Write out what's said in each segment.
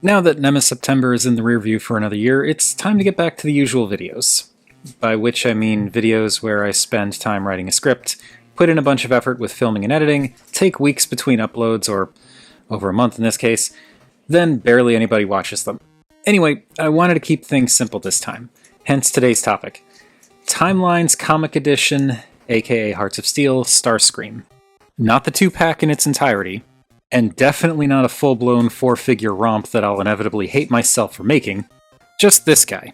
Now that Nemesis September is in the rearview for another year, it's time to get back to the usual videos. By which I mean videos where I spend time writing a script, put in a bunch of effort with filming and editing, take weeks between uploads, or over a month in this case, then barely anybody watches them. Anyway, I wanted to keep things simple this time, hence today's topic. Timelines Comic Edition, aka Hearts of Steel, Starscream. Not the 2-pack in its entirety, and definitely not a full-blown 4-figure romp that I'll inevitably hate myself for making, just this guy.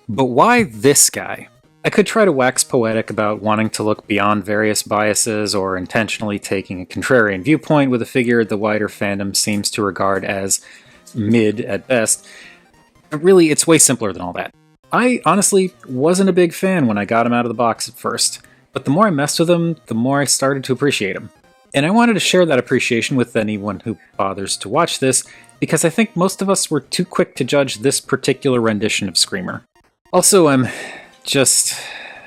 But why this guy? I could try to wax poetic about wanting to look beyond various biases or intentionally taking a contrarian viewpoint with a figure the wider fandom seems to regard as mid at best, but really it's way simpler than all that. I honestly wasn't a big fan when I got him out of the box at first, but the more I messed with him, the more I started to appreciate him. And I wanted to share that appreciation with anyone who bothers to watch this, because I think most of us were too quick to judge this particular rendition of Screamer. Also, I'm just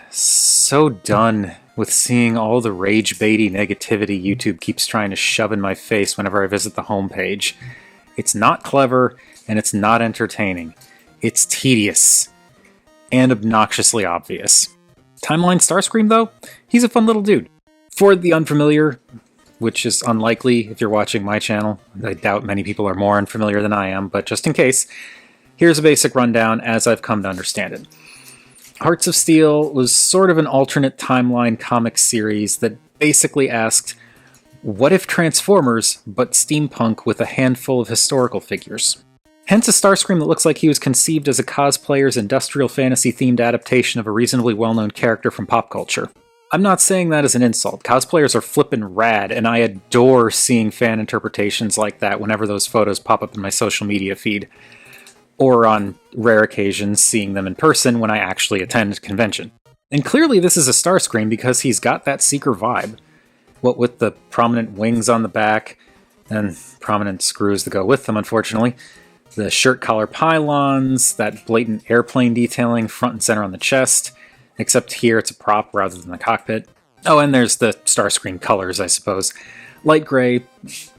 so done with seeing all the rage-baity negativity YouTube keeps trying to shove in my face whenever I visit the homepage. It's not clever, and it's not entertaining. It's tedious, and obnoxiously obvious. Timeline Starscream, though? He's a fun little dude. For the unfamiliar, which is unlikely if you're watching my channel. I doubt many people are more unfamiliar than I am, but just in case, here's a basic rundown as I've come to understand it. Hearts of Steel was sort of an alternate timeline comic series that basically asked, what if Transformers, but steampunk with a handful of historical figures? Hence a Starscream that looks like he was conceived as a cosplayer's industrial fantasy-themed adaptation of a reasonably well-known character from pop culture. I'm not saying that as an insult. Cosplayers are flippin' rad, and I adore seeing fan interpretations like that whenever those photos pop up in my social media feed. Or on rare occasions, seeing them in person when I actually attend a convention. And clearly this is a Starscream because he's got that Seeker vibe. What with the prominent wings on the back, and prominent screws that go with them, unfortunately, the shirt collar pylons, that blatant airplane detailing front and center on the chest, except here it's a prop rather than the cockpit. Oh, and there's the Starscream colors, I suppose. Light gray,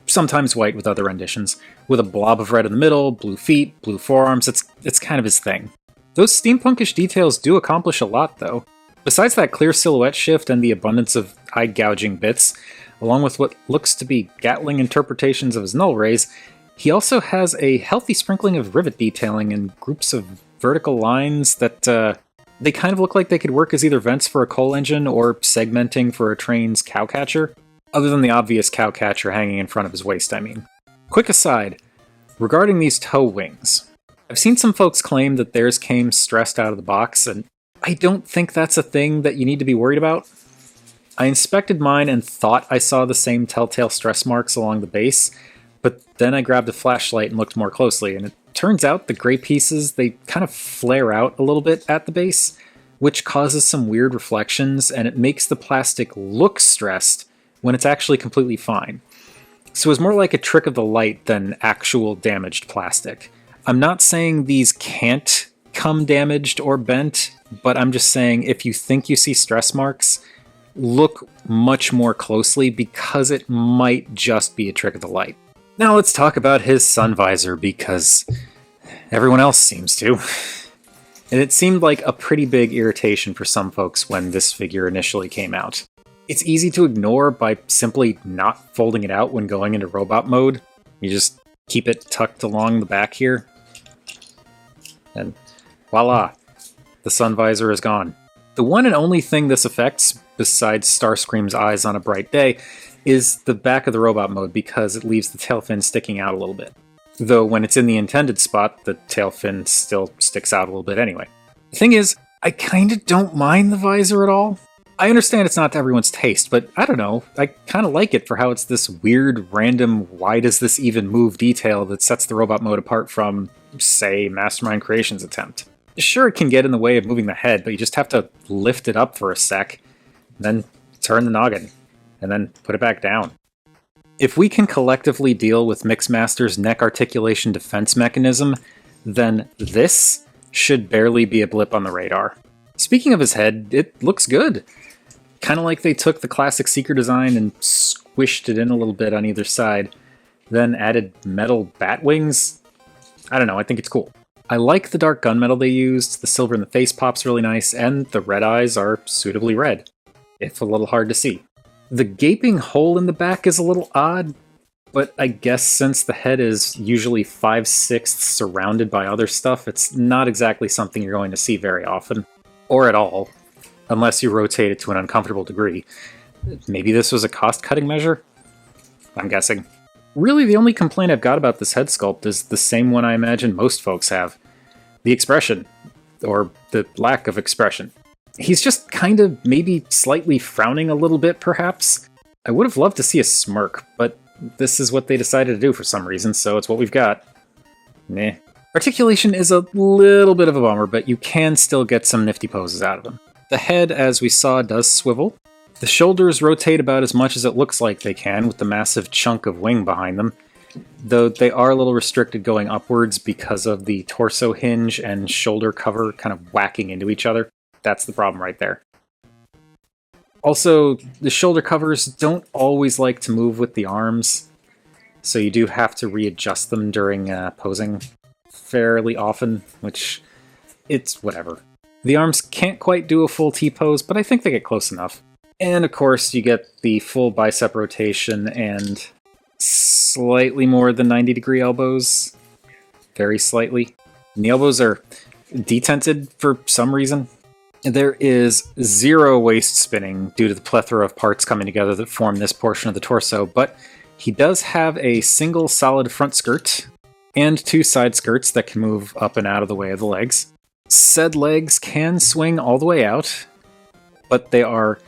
sometimes white with other renditions, with a blob of red in the middle, blue feet, blue forearms. It's kind of his thing. Those steampunkish details do accomplish a lot, though. Besides that clear silhouette shift and the abundance of eye-gouging bits, along with what looks to be Gatling interpretations of his null rays, he also has a healthy sprinkling of rivet detailing and groups of vertical lines that, they kind of look like they could work as either vents for a coal engine or segmenting for a train's cowcatcher. Other than the obvious cowcatcher hanging in front of his waist, I mean. Quick aside, regarding these toe wings. I've seen some folks claim that theirs came stressed out of the box, and I don't think that's a thing that you need to be worried about. I inspected mine and thought I saw the same telltale stress marks along the base, but then I grabbed a flashlight and looked more closely, and it turns out the gray pieces, they kind of flare out a little bit at the base, which causes some weird reflections, and it makes the plastic look stressed when it's actually completely fine. So it's more like a trick of the light than actual damaged plastic. I'm not saying these can't come damaged or bent, but I'm just saying if you think you see stress marks, look much more closely because it might just be a trick of the light. Now let's talk about his Sun Visor, because everyone else seems to. And it seemed like a pretty big irritation for some folks when this figure initially came out. It's easy to ignore by simply not folding it out when going into robot mode. You just keep it tucked along the back here. And voila, the Sun Visor is gone. The one and only thing this affects, besides Starscream's eyes on a bright day, is the back of the robot mode because it leaves the tail fin sticking out a little bit. Though when it's in the intended spot, the tail fin still sticks out a little bit anyway. The thing is, I kinda don't mind the visor at all. I understand it's not to everyone's taste, but I don't know, I kinda like it for how it's this weird, random, why does this even move detail that sets the robot mode apart from, say, Mastermind Creations' attempt. Sure, it can get in the way of moving the head, but you just have to lift it up for a sec, then turn the noggin, and then put it back down. If we can collectively deal with Mixmaster's neck articulation defense mechanism, then this should barely be a blip on the radar. Speaking of his head, it looks good. Kind of like they took the classic Seeker design and squished it in a little bit on either side, then added metal bat wings. I don't know, I think it's cool. I like the dark gunmetal they used, the silver in the face pop's really nice, and the red eyes are suitably red, if a little hard to see. The gaping hole in the back is a little odd, but I guess since the head is usually 5/6 surrounded by other stuff, it's not exactly something you're going to see very often. Or at all, unless you rotate it to an uncomfortable degree. Maybe this was a cost-cutting measure? I'm guessing. Really, the only complaint I've got about this head sculpt is the same one I imagine most folks have. The expression. Or the lack of expression. He's just kind of maybe slightly frowning a little bit, perhaps. I would have loved to see a smirk, but this is what they decided to do for some reason, so it's what we've got. Meh. Articulation is a little bit of a bummer, but you can still get some nifty poses out of him. The head, as we saw, does swivel. The shoulders rotate about as much as it looks like they can, with the massive chunk of wing behind them, though they are a little restricted going upwards because of the torso hinge and shoulder cover kind of whacking into each other. That's the problem right there. Also, the shoulder covers don't always like to move with the arms, so you do have to readjust them during posing fairly often, which, it's whatever. The arms can't quite do a full T-pose, but I think they get close enough. And of course, you get the full bicep rotation and slightly more than 90-degree elbows. Very slightly. And the elbows are detented for some reason. There is zero waist spinning due to the plethora of parts coming together that form this portion of the torso, but he does have a single solid front skirt and 2 side skirts that can move up and out of the way of the legs. Said legs can swing all the way out, but they are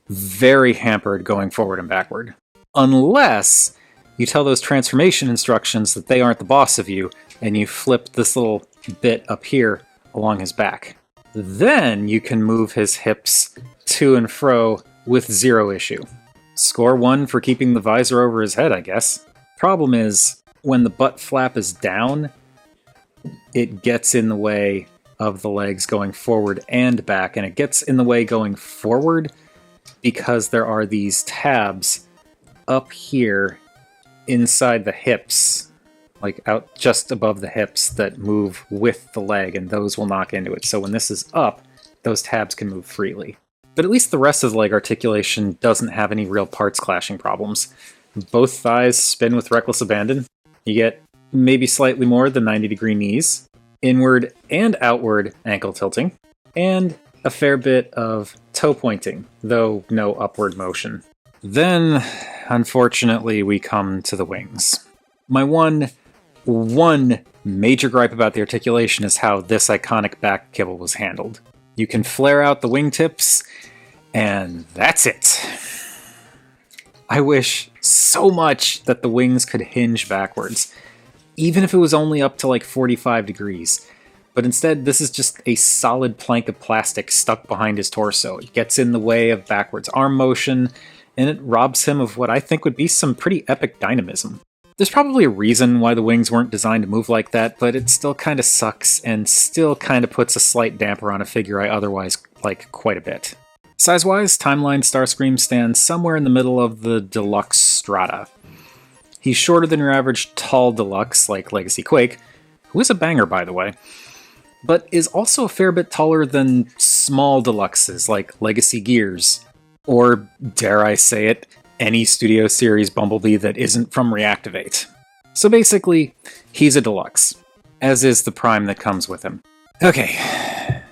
very hampered going forward and backward. Unless you tell those transformation instructions that they aren't the boss of you, and you flip this little bit up here along his back. Then you can move his hips to and fro with zero issue. Score 1 for keeping the visor over his head, I guess. Problem is, when the butt flap is down, it gets in the way of the legs going forward and back, and it gets in the way going forward because there are these tabs up here inside the hips, like out just above the hips, that move with the leg, and those will knock into it. So when this is up, those tabs can move freely. But at least the rest of the leg articulation doesn't have any real parts clashing problems. Both thighs spin with reckless abandon. You get maybe slightly more than 90-degree knees, inward and outward ankle tilting, and a fair bit of toe pointing, though no upward motion. Then, unfortunately, we come to the wings. My one major gripe about the articulation is how this iconic back kibble was handled. You can flare out the wingtips, and that's it. I wish so much that the wings could hinge backwards, even if it was only up to like 45 degrees. But instead, this is just a solid plank of plastic stuck behind his torso. It gets in the way of backwards arm motion, and it robs him of what I think would be some pretty epic dynamism. There's probably a reason why the wings weren't designed to move like that, but it still kind of sucks, and still kind of puts a slight damper on a figure I otherwise like quite a bit. Size-wise, Timeline Starscream stands somewhere in the middle of the deluxe strata. He's shorter than your average tall deluxe, like Legacy Quake, who is a banger by the way, but is also a fair bit taller than small deluxes like Legacy Gears, or, dare I say it, any Studio Series Bumblebee that isn't from Reactivate. So basically, he's a deluxe, as is the Prime that comes with him. Okay,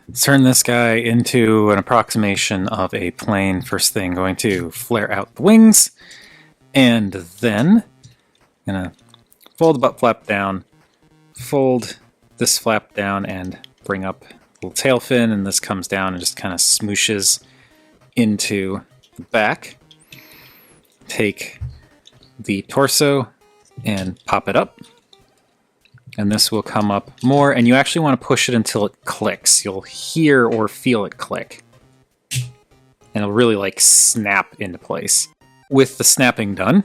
let's turn this guy into an approximation of a plane. First thing, going to flare out the wings, and then gonna fold the butt flap down, fold this flap down, and bring up a little tail fin, and this comes down and just kind of smooshes into the back. Take the torso and pop it up, and this will come up more, and you actually want to push it until it clicks. You'll hear or feel it click, and it'll really like snap into place. With the snapping done,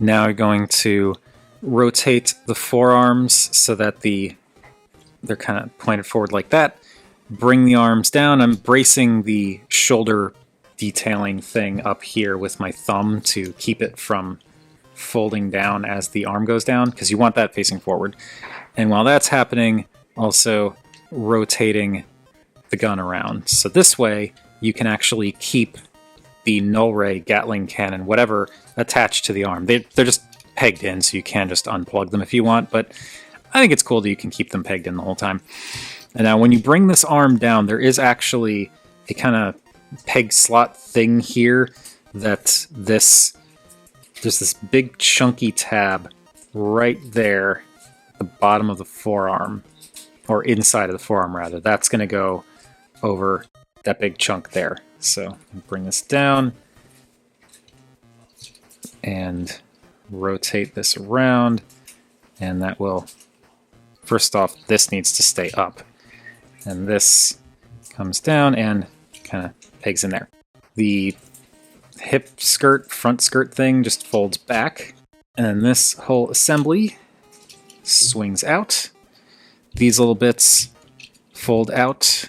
now you're going to rotate the forearms so that they're kind of pointed forward like that. Bring the arms down. I'm bracing the shoulder detailing thing up here with my thumb to keep it from folding down as the arm goes down, because you want that facing forward. And while that's happening, also rotating the gun around. So this way, you can actually keep the null ray, Gatling cannon, whatever, attached to the arm. They're just pegged in, so you can just unplug them if you want, but I think it's cool that you can keep them pegged in the whole time. And now when you bring this arm down, there is actually a kind of peg slot thing here that there's this big chunky tab right there at the bottom of the forearm, or inside of the forearm rather. That's going to go over that big chunk there. So bring this down and rotate this around, and that will, first off, this needs to stay up, and this comes down and kind of pegs in there. The hip skirt, front skirt thing just folds back, and then this whole assembly swings out. These little bits fold out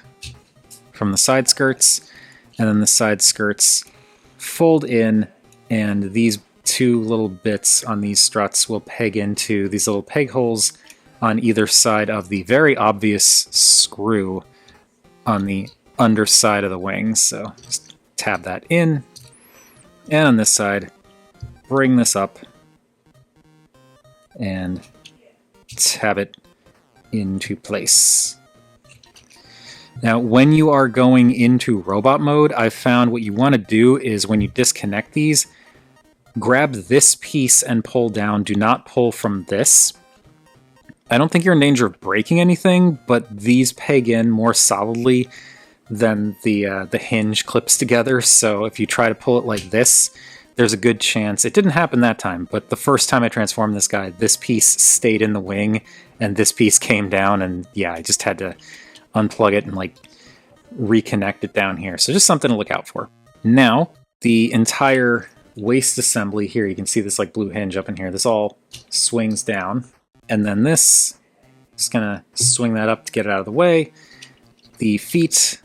from the side skirts, and then the side skirts fold in, and these two little bits on these struts will peg into these little peg holes on either side of the very obvious screw on the underside of the wings. So just tab that in, and on this side, bring this up and tab it into place. Now, when you are going into robot mode, I've found what you want to do is when you disconnect these, grab this piece and pull down. Do not pull from this. I don't think you're in danger of breaking anything, but these peg in more solidly than the hinge clips together. So if you try to pull it like this, there's a good chance. It didn't happen that time, but the first time I transformed this guy, this piece stayed in the wing, and this piece came down, and yeah, I just had to unplug it and like reconnect it down here. So just something to look out for. Now, the entire waist assembly here, you can see this like blue hinge up in here. This all swings down, and then this is gonna swing that up to get it out of the way. The feet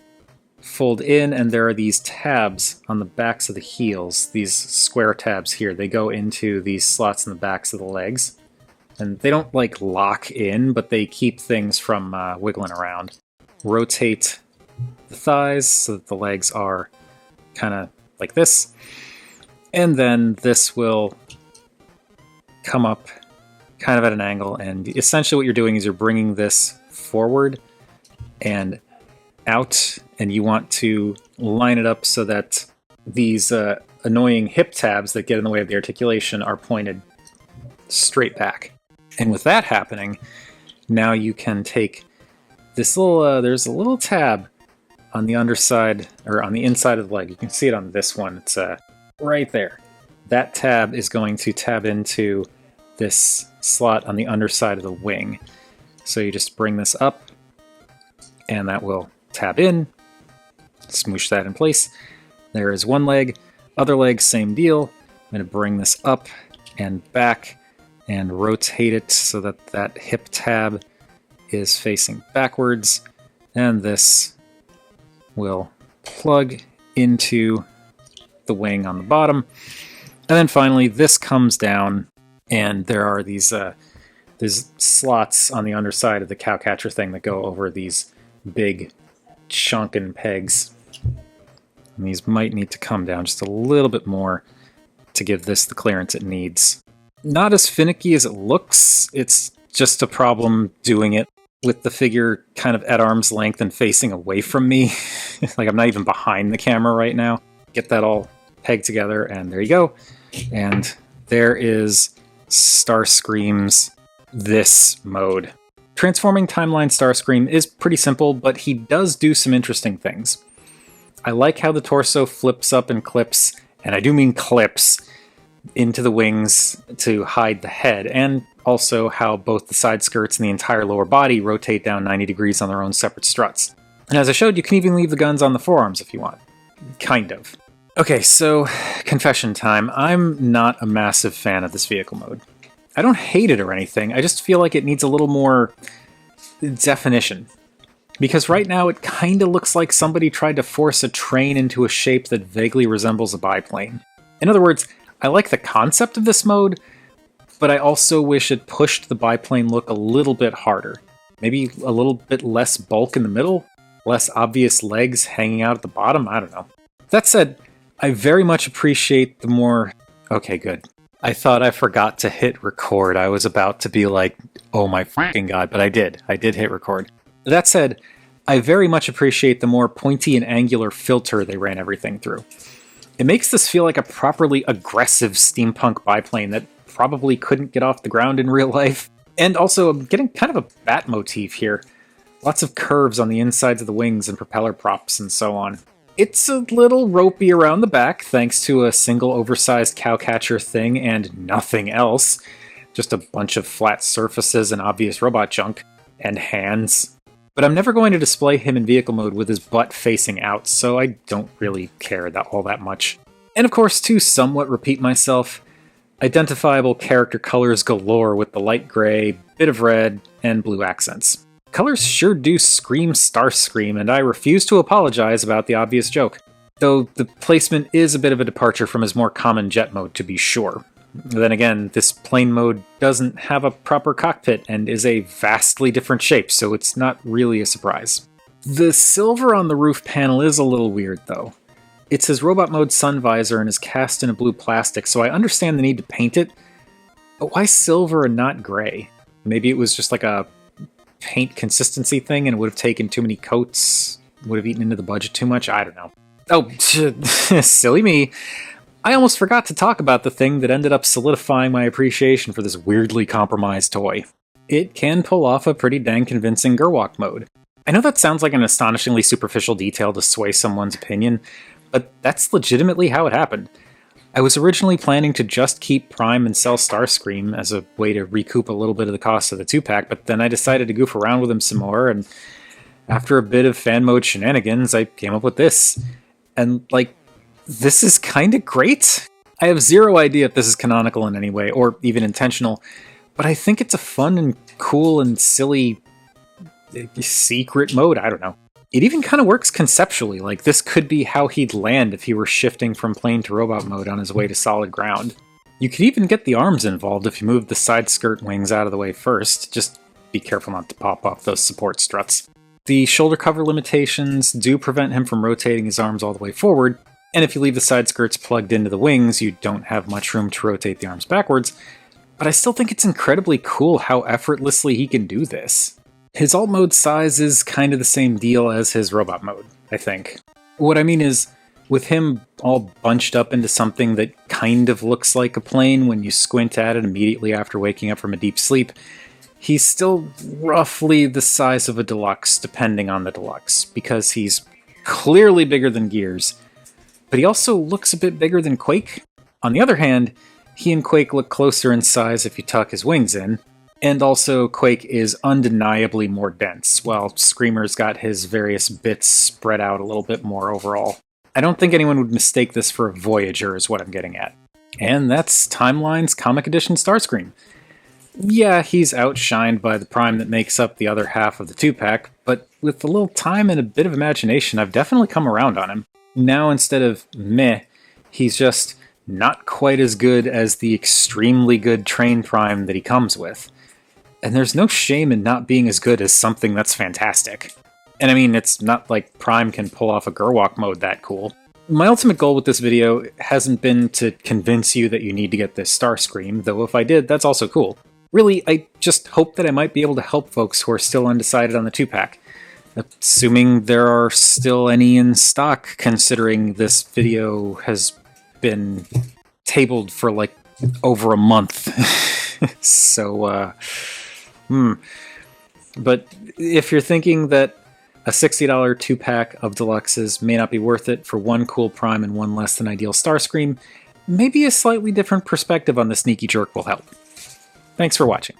fold in, and there are these tabs on the backs of the heels, these square tabs here. They go into these slots in the backs of the legs, and they don't like lock in, but they keep things from wiggling around. Rotate the thighs so that the legs are kind of like this, and then this will come up kind of at an angle, and essentially what you're doing is you're bringing this forward and out, and you want to line it up so that these annoying hip tabs that get in the way of the articulation are pointed straight back. And with that happening, now you can take this little, there's a little tab on the underside, or on the inside of the leg. You can see it on this one. It's right there. That tab is going to tab into this slot on the underside of the wing. So you just bring this up, and that will tab in, smoosh that in place. There is one leg. Other leg, same deal. I'm going to bring this up and back and rotate it so that that hip tab is facing backwards, and this will plug into the wing on the bottom. And then finally, this comes down, and there are these there's slots on the underside of the cowcatcher thing that go over these big chunkin pegs. And these might need to come down just a little bit more to give this the clearance it needs. Not as finicky as it looks. It's just a problem doing it with the figure kind of at arm's length and facing away from me. Like I'm not even behind the camera right now. Get that all pegged together, and there you go. And there is Starscream's this mode. Transforming Timeline Starscream is pretty simple, but he does do some interesting things. I like how the torso flips up and clips, and I do mean clips, into the wings to hide the head, and also how both the side skirts and the entire lower body rotate down 90 degrees on their own separate struts. And as I showed, you can even leave the guns on the forearms if you want. Kind of. Okay, so confession time. I'm not a massive fan of this vehicle mode. I don't hate it or anything, I just feel like it needs a little more definition. Because right now it kinda looks like somebody tried to force a train into a shape that vaguely resembles a biplane. In other words, I like the concept of this mode, but I also wish it pushed the biplane look a little bit harder. Maybe a little bit less bulk in the middle, less obvious legs hanging out at the bottom, I don't know. That said, I very much appreciate the more... Okay, good. I thought I forgot to hit record. I was about to be like, oh my fucking god, but I did. I did hit record. That said, I very much appreciate the more pointy and angular filter they ran everything through. It makes this feel like a properly aggressive steampunk biplane that probably couldn't get off the ground in real life. And also, I'm getting kind of a bat motif here. Lots of curves on the insides of the wings and propeller props and so on. It's a little ropey around the back, thanks to a single oversized cowcatcher thing and nothing else. Just a bunch of flat surfaces and obvious robot junk. And hands. But I'm never going to display him in vehicle mode with his butt facing out, so I don't really care all that much. And of course, to somewhat repeat myself, identifiable character colors galore with the light gray, bit of red, and blue accents. Colors sure do scream Starscream, and I refuse to apologize about the obvious joke. Though the placement is a bit of a departure from his more common jet mode, to be sure. Then again, this plane mode doesn't have a proper cockpit and is a vastly different shape, so it's not really a surprise. The silver on the roof panel is a little weird, though. It's his robot mode Sun Visor and is cast in a blue plastic, so I understand the need to paint it, but why silver and not gray? Maybe it was just like a paint consistency thing and it would have taken too many coats, would have eaten into the budget too much, I don't know. Oh, silly me. I almost forgot to talk about the thing that ended up solidifying my appreciation for this weirdly compromised toy. It can pull off a pretty dang convincing Gerwalk mode. I know that sounds like an astonishingly superficial detail to sway someone's opinion, but that's legitimately how it happened. I was originally planning to just keep Prime and sell Starscream as a way to recoup a little bit of the cost of the 2-pack, but then I decided to goof around with him some more, and after a bit of fan mode shenanigans, I came up with this. And, this is kinda great? I have zero idea if this is canonical in any way, or even intentional, but I think it's a fun and cool and silly secret mode, I don't know. It even kind of works conceptually, like this could be how he'd land if he were shifting from plane to robot mode on his way to solid ground. You could even get the arms involved if you move the side skirt wings out of the way first, just be careful not to pop off those support struts. The shoulder cover limitations do prevent him from rotating his arms all the way forward, and if you leave the side skirts plugged into the wings, you don't have much room to rotate the arms backwards, but I still think it's incredibly cool how effortlessly he can do this. His alt mode size is kind of the same deal as his robot mode, I think. What I mean is, with him all bunched up into something that kind of looks like a plane when you squint at it immediately after waking up from a deep sleep, he's still roughly the size of a deluxe, depending on the deluxe, because he's clearly bigger than Gears, but he also looks a bit bigger than Quake. On the other hand, he and Quake look closer in size if you tuck his wings in, and also Quake is undeniably more dense, while Screamer's got his various bits spread out a little bit more overall. I don't think anyone would mistake this for a Voyager is what I'm getting at. And that's Timeline's Comic Edition Starscream. Yeah, he's outshined by the Prime that makes up the other half of the 2-pack, but with a little time and a bit of imagination, I've definitely come around on him. Now instead of meh, he's just not quite as good as the extremely good Train Prime that he comes with. And there's no shame in not being as good as something that's fantastic. And I mean, it's not like Prime can pull off a Gerwalk mode that cool. My ultimate goal with this video hasn't been to convince you that you need to get this Starscream, though if I did, that's also cool. Really, I just hope that I might be able to help folks who are still undecided on the 2-pack. Assuming there are still any in stock, considering this video has been tabled for over a month. So, But if you're thinking that a $60 2-pack of deluxes may not be worth it for one cool Prime and one less than ideal Starscream, maybe a slightly different perspective on the sneaky jerk will help. Thanks for watching.